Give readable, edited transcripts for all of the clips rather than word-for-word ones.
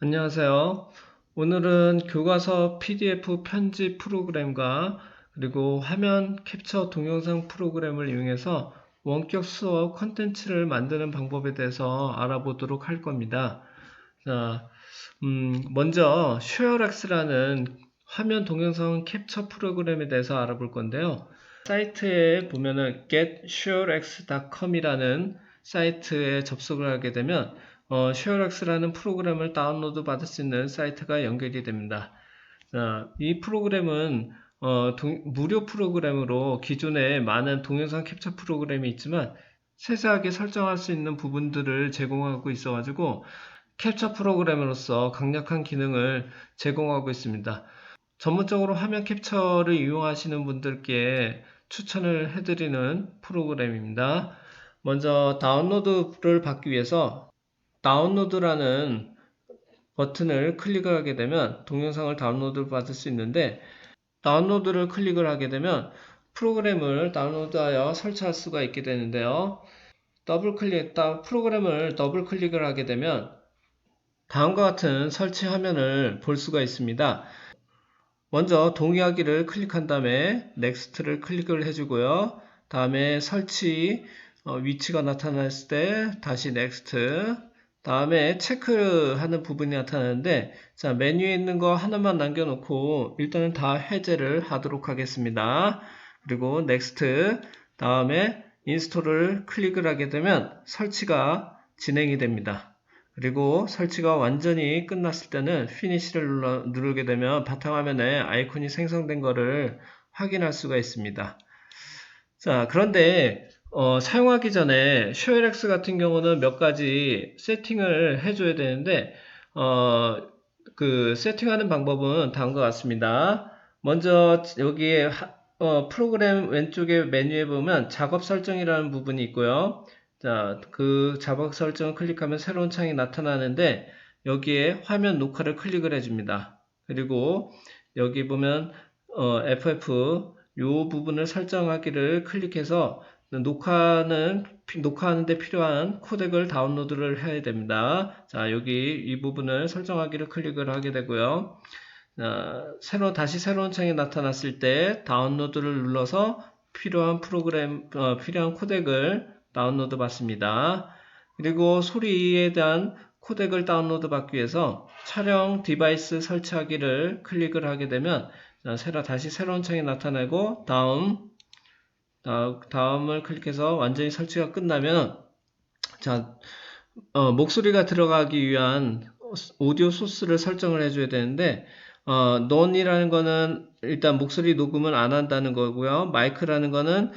안녕하세요. 오늘은 교과서 PDF 편집 프로그램과 그리고 화면 캡처 동영상 프로그램을 이용해서 원격 수업 컨텐츠를 만드는 방법에 대해서 알아보도록 할 겁니다. 자, 먼저 ShareX라는 화면 동영상 캡처 프로그램에 대해서 알아볼 건데요. 사이트에 보면은 getsharex.com이라는 사이트에 접속을 하게 되면 ShareX라는 프로그램을 다운로드 받을 수 있는 사이트가 연결이 됩니다. 이 프로그램은 무료 프로그램으로 기존에 많은 동영상 캡처 프로그램이 있지만 세세하게 설정할 수 있는 부분들을 제공하고 있어가지고 캡처 프로그램으로서 강력한 기능을 제공하고 있습니다. 전문적으로 화면 캡처를 이용하시는 분들께 추천을 해드리는 프로그램입니다. 먼저 다운로드를 받기 위해서 다운로드라는 버튼을 클릭을 하게 되면 동영상을 다운로드 받을 수 있는데, 다운로드를 클릭을 하게 되면 프로그램을 다운로드하여 설치할 수가 있게 되는데요. 프로그램을 더블 클릭을 하게 되면 다음과 같은 설치 화면을 볼 수가 있습니다. 먼저 동의하기를 클릭한 다음에 넥스트를 클릭을 해주고요. 다음에 설치 위치가 나타났을 때 다시 넥스트, 다음에 체크하는 부분이 나타나는데, 자, 메뉴에 있는 거 하나만 남겨놓고 일단은 다 해제를 하도록 하겠습니다. 그리고 넥스트, 다음에 인스톨을 클릭을 하게 되면 설치가 진행이 됩니다. 그리고 설치가 완전히 끝났을 때는 피니시를 누르게 되면 바탕화면에 아이콘이 생성된 것을 확인할 수가 있습니다. 자, 그런데 사용하기 전에 ShareX 같은 경우는 몇 가지 세팅을 해줘야 되는데 그 세팅하는 방법은 다음과 같습니다. 먼저 여기에 프로그램 왼쪽에 메뉴에 보면 작업 설정이라는 부분이 있고요. 자, 그 작업 설정을 클릭하면 새로운 창이 나타나는데 여기에 화면 녹화를 클릭을 해줍니다. 그리고 여기 보면 FF 요 부분을 설정하기를 클릭해서 녹화하는데 필요한 코덱을 다운로드를 해야 됩니다. 자, 여기 이 부분을 설정하기를 클릭을 하게 되고요. 다시 새로운 창이 나타났을 때 다운로드를 눌러서 필요한 필요한 코덱을 다운로드 받습니다. 그리고 소리에 대한 코덱을 다운로드 받기 위해서 촬영 디바이스 설치하기를 클릭을 하게 되면 다시 새로운 창이 나타나고 다음을 클릭해서 완전히 설치가 끝나면 자, 목소리가 들어가기 위한 오디오 소스를 설정을 해줘야 되는데 none이라는 거는 일단 목소리 녹음을 안 한다는 거고요. 마이크라는 거는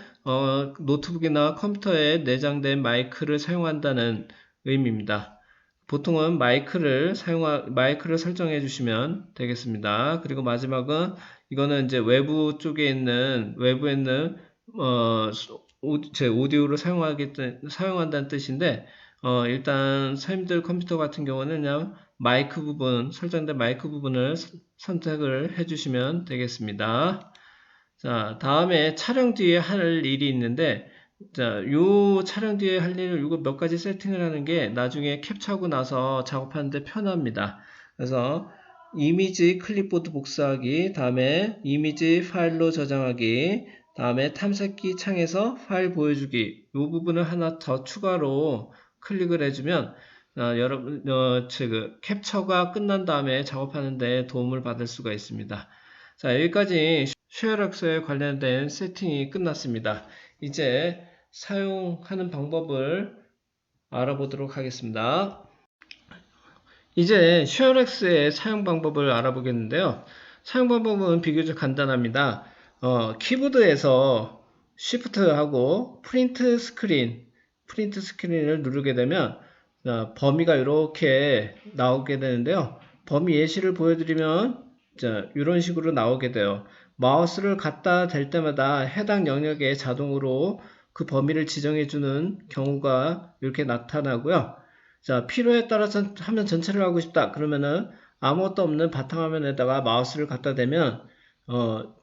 노트북이나 컴퓨터에 내장된 마이크를 사용한다는 의미입니다. 보통은 마이크를 설정해 주시면 되겠습니다. 그리고 마지막은 이거는 이제 외부에 있는 제 오디오를 사용한다는 뜻인데 일단 사님들 컴퓨터 같은 경우는 그냥 설정된 마이크 부분을 선택을 해주시면 되겠습니다. 자, 다음에 촬영 뒤에 할 일이 있는데, 자, 요 촬영 뒤에 할 일을 이거 몇 가지 세팅을 하는 게 나중에 캡처하고 나서 작업하는데 편합니다. 그래서 이미지 클립보드 복사하기, 다음에 이미지 파일로 저장하기, 다음에 탐색기 창에서 파일 보여주기, 이 부분을 하나 더 추가로 클릭을 해주면 여러분 캡처가 끝난 다음에 작업하는데 도움을 받을 수가 있습니다. 자, 여기까지 쉐어락스에 관련된 세팅이 끝났습니다. 이제 사용하는 방법을 알아보도록 하겠습니다. 이제 쉐어렉스의 사용 방법을 알아보겠는데요. 사용 방법은 비교적 간단합니다. 키보드에서 Shift하고 프린트 스크린을 누르게 되면 범위가 이렇게 나오게 되는데요. 범위 예시를 보여드리면 이런 식으로 나오게 돼요. 마우스를 갖다 댈 때마다 해당 영역에 자동으로 그 범위를 지정해주는 경우가 이렇게 나타나고요. 자, 필요에 따라서 화면 전체를 하고 싶다. 그러면은 아무것도 없는 바탕화면에다가 마우스를 갖다 대면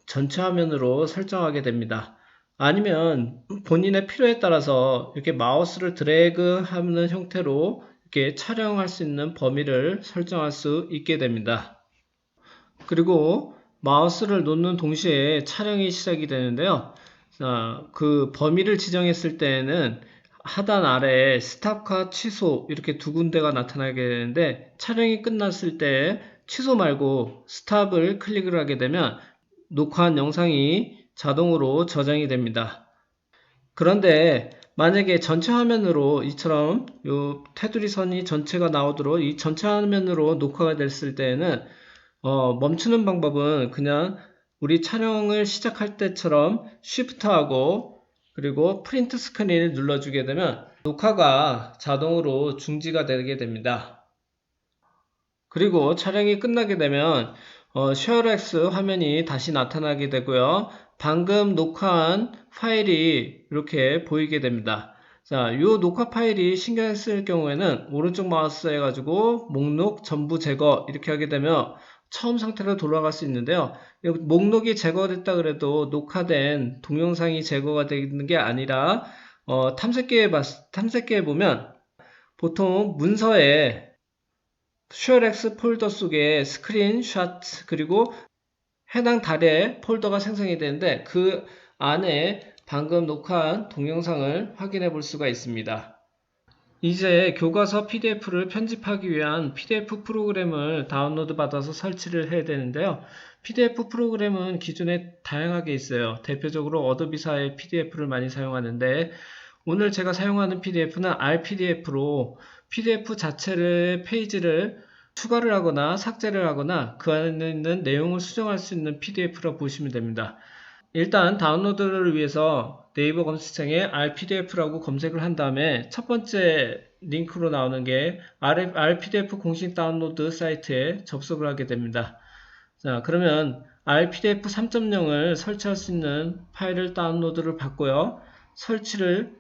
전체 화면으로 설정하게 됩니다. 아니면 본인의 필요에 따라서 이렇게 마우스를 드래그 하는 형태로 이렇게 촬영할 수 있는 범위를 설정할 수 있게 됩니다. 그리고 마우스를 놓는 동시에 촬영이 시작이 되는데요. 그 범위를 지정했을 때에는 하단 아래에 스탑과 취소 이렇게 두 군데가 나타나게 되는데, 촬영이 끝났을 때 취소 말고 스탑을 클릭을 하게 되면 녹화한 영상이 자동으로 저장이 됩니다. 그런데 만약에 전체 화면으로 이처럼 요 테두리 선이 전체가 나오도록 이 전체 화면으로 녹화가 됐을 때에는 멈추는 방법은 그냥 우리 촬영을 시작할 때처럼 Shift하고 그리고 프린트 스크린을 눌러주게 되면 녹화가 자동으로 중지가 되게 됩니다. 그리고 촬영이 끝나게 되면 쉐어렉스 화면이 다시 나타나게 되고요. 방금 녹화한 파일이 이렇게 보이게 됩니다. 자, 이 녹화 파일이 신경 쓸 경우에는 오른쪽 마우스 해가지고 목록 전부 제거 이렇게 하게 되면 처음 상태로 돌아갈 수 있는데요. 목록이 제거됐다 그래도 녹화된 동영상이 제거가 되는 게 아니라 탐색기에 보면 보통 문서에 쉐어렉스 폴더 속에 스크린샷 그리고 해당 달의 폴더가 생성이 되는데 그 안에 방금 녹화한 동영상을 확인해 볼 수가 있습니다. 이제 교과서 PDF를 편집하기 위한 PDF 프로그램을 다운로드 받아서 설치를 해야 되는데요. PDF 프로그램은 기존에 다양하게 있어요. 대표적으로 어도비사의 PDF를 많이 사용하는데 오늘 제가 사용하는 PDF는 RPDF로 PDF 자체를 페이지를 추가를 하거나 삭제를 하거나 그 안에 있는 내용을 수정할 수 있는 PDF라고 보시면 됩니다. 일단 다운로드를 위해서 네이버 검색창에 RPDF라고 검색을 한 다음에 첫 번째 링크로 나오는 게 RPDF 공식 다운로드 사이트에 접속을 하게 됩니다. 자, 그러면 RPDF 3.0을 설치할 수 있는 파일을 다운로드를 받고요. 설치를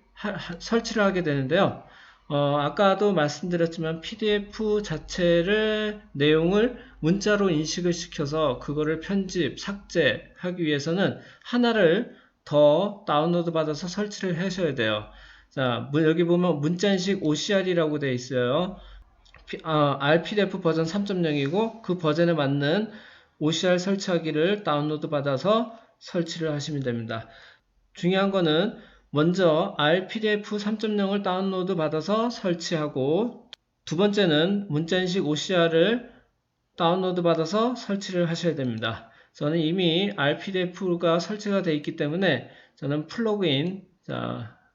하게 되는데요. 아까도 말씀드렸지만 PDF 자체를 내용을 문자로 인식을 시켜서 그거를 편집, 삭제하기 위해서는 하나를 더 다운로드 받아서 설치를 하셔야 돼요. 자, 여기 보면 문자인식 OCR이라고 되어 있어요. RPDF 버전 3.0이고 그 버전에 맞는 OCR 설치하기를 다운로드 받아서 설치를 하시면 됩니다. 중요한 거는 먼저 RPDF 3.0을 다운로드 받아서 설치하고 두 번째는 문자인식 OCR을 다운로드 받아서 설치를 하셔야 됩니다. 저는 이미 RPDF가 설치가 되어 있기 때문에 저는 플러그인,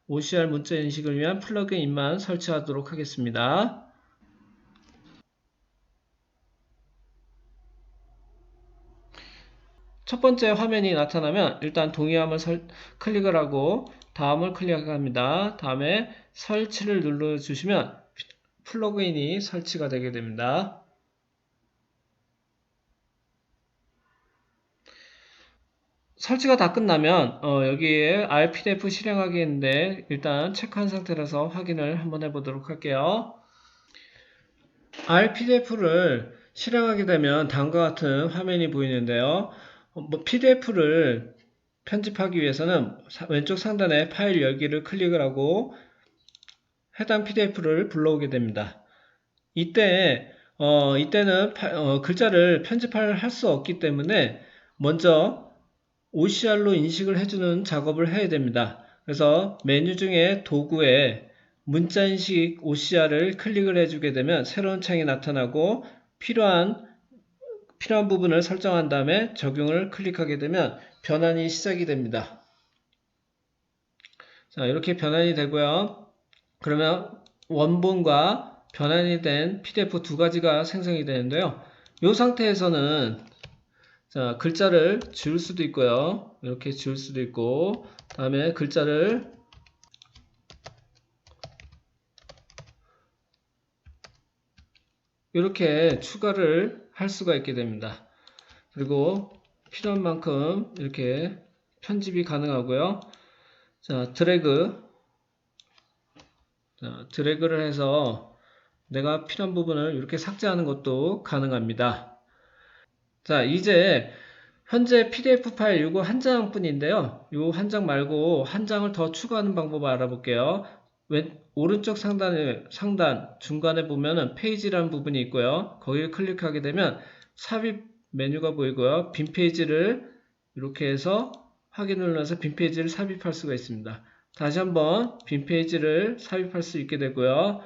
OCR 문자인식을 위한 플러그인만 설치하도록 하겠습니다. 첫 번째 화면이 나타나면 일단 동의함을 클릭을 하고 다음을 클릭합니다. 다음에 설치를 눌러주시면 플러그인이 설치가 되게 됩니다. 설치가 다 끝나면 여기에 RPDF 실행하기 있는데 일단 체크한 상태라서 확인을 한번 해보도록 할게요. RPDF를 실행하게 되면 다음과 같은 화면이 보이는데요. PDF를 편집하기 위해서는 왼쪽 상단에 파일 열기를 클릭을 하고 해당 PDF를 불러오게 됩니다. 이때는 글자를 편집할 수 없기 때문에 먼저 OCR로 인식을 해주는 작업을 해야 됩니다. 그래서 메뉴 중에 도구에 문자인식 OCR을 클릭을 해주게 되면 새로운 창이 나타나고 필요한 부분을 설정한 다음에 적용을 클릭하게 되면 변환이 시작이 됩니다. 자, 이렇게 변환이 되고요. 그러면 원본과 변환이 된 PDF 두 가지가 생성이 되는데요. 이 상태에서는 글자를 지울 수도 있고요. 이렇게 지울 수도 있고, 다음에 글자를 이렇게 추가를 할 수가 있게 됩니다. 그리고 필요한 만큼 이렇게 편집이 가능하고요. 자, 드래그를 해서 내가 필요한 부분을 이렇게 삭제하는 것도 가능합니다. 자, 이제 현재 PDF 파일 이거 한 장뿐인데요. 이 한 장 말고 한 장을 더 추가하는 방법을 알아볼게요. 오른쪽 상단 중간에 보면은 페이지라는 부분이 있고요. 거기를 클릭하게 되면 삽입 메뉴가 보이고요. 빈 페이지를 이렇게 해서 확인을 눌러서 빈 페이지를 삽입할 수가 있습니다. 다시 한번 빈 페이지를 삽입할 수 있게 되고요.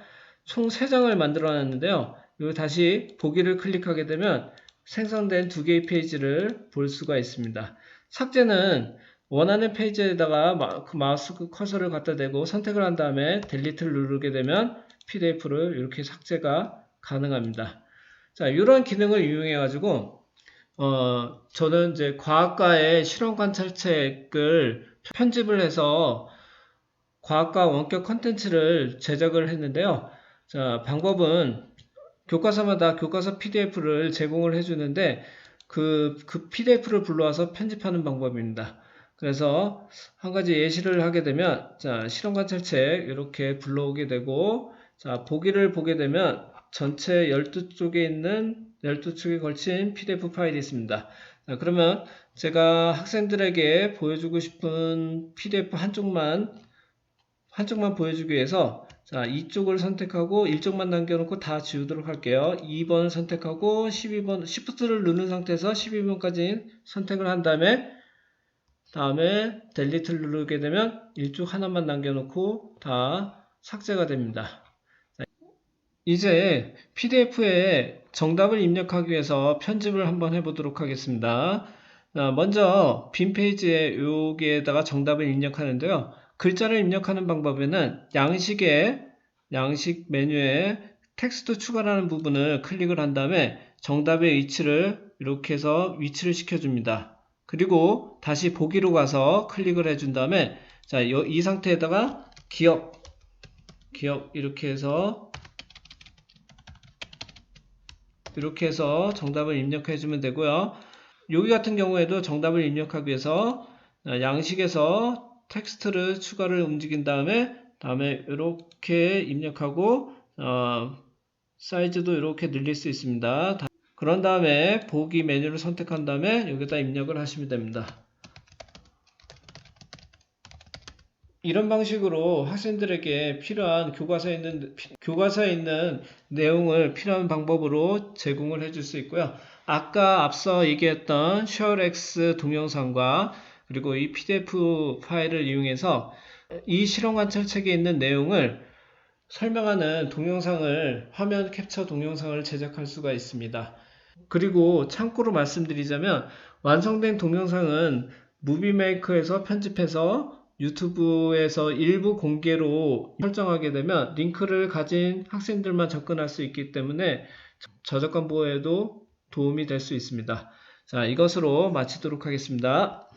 총 3장을 만들어 놨는데요. 이거 다시 보기를 클릭하게 되면 생성된 2개의 페이지를 볼 수가 있습니다. 삭제는 원하는 페이지에다가 마우스 커서를 갖다 대고 선택을 한 다음에 델리트를 누르게 되면 PDF를 이렇게 삭제가 가능합니다. 자, 이런 기능을 이용해 가지고 저는 이제 과학과의 실험 관찰책을 편집을 해서 과학과 원격 컨텐츠를 제작을 했는데요. 자, 방법은 교과서마다 교과서 PDF를 제공을 해주는데 그 PDF를 불러와서 편집하는 방법입니다. 그래서 한 가지 예시를 하게 되면 자, 실험 관찰책 이렇게 불러오게 되고 자, 보기를 보게 되면 전체 12쪽에 있는 12쪽에 걸친 PDF 파일이 있습니다. 자, 그러면 제가 학생들에게 보여주고 싶은 PDF 한쪽만 보여주기 위해서 자, 이쪽을 선택하고 1쪽만 남겨놓고 다 지우도록 할게요. 2번 선택하고 12번 Shift를 누른 상태에서 12번까지 선택을 한 다음에 델리트를 누르게 되면 1쪽 하나만 남겨놓고 다 삭제가 됩니다. 자, 이제 PDF에 정답을 입력하기 위해서 편집을 한번 해보도록 하겠습니다. 먼저 빈 페이지에 여기에다가 정답을 입력하는데요. 글자를 입력하는 방법에는 양식 메뉴에 텍스트 추가라는 부분을 클릭을 한 다음에 정답의 위치를 이렇게 해서 위치를 시켜줍니다. 그리고 다시 보기로 가서 클릭을 해준 다음에 자, 이 상태에다가 기억 이렇게 해서 정답을 입력해 주면 되고요. 여기 같은 경우에도 정답을 입력하기 위해서 양식에서 텍스트를 추가를 움직인 다음에 이렇게 입력하고 사이즈도 이렇게 늘릴 수 있습니다. 그런 다음에 보기 메뉴를 선택한 다음에 여기다 입력을 하시면 됩니다. 이런 방식으로 학생들에게 필요한 교과서에 있는 내용을 필요한 방법으로 제공을 해줄 수 있고요. 아까 앞서 얘기했던 ShareX 동영상과 그리고 이 PDF 파일을 이용해서 이 실험 관찰책에 있는 내용을 설명하는 화면 캡처 동영상을 제작할 수가 있습니다. 그리고 참고로 말씀드리자면 완성된 동영상은 무비메이커에서 편집해서 유튜브에서 일부 공개로 설정하게 되면 링크를 가진 학생들만 접근할 수 있기 때문에 저작권 보호에도 도움이 될 수 있습니다. 자, 이것으로 마치도록 하겠습니다.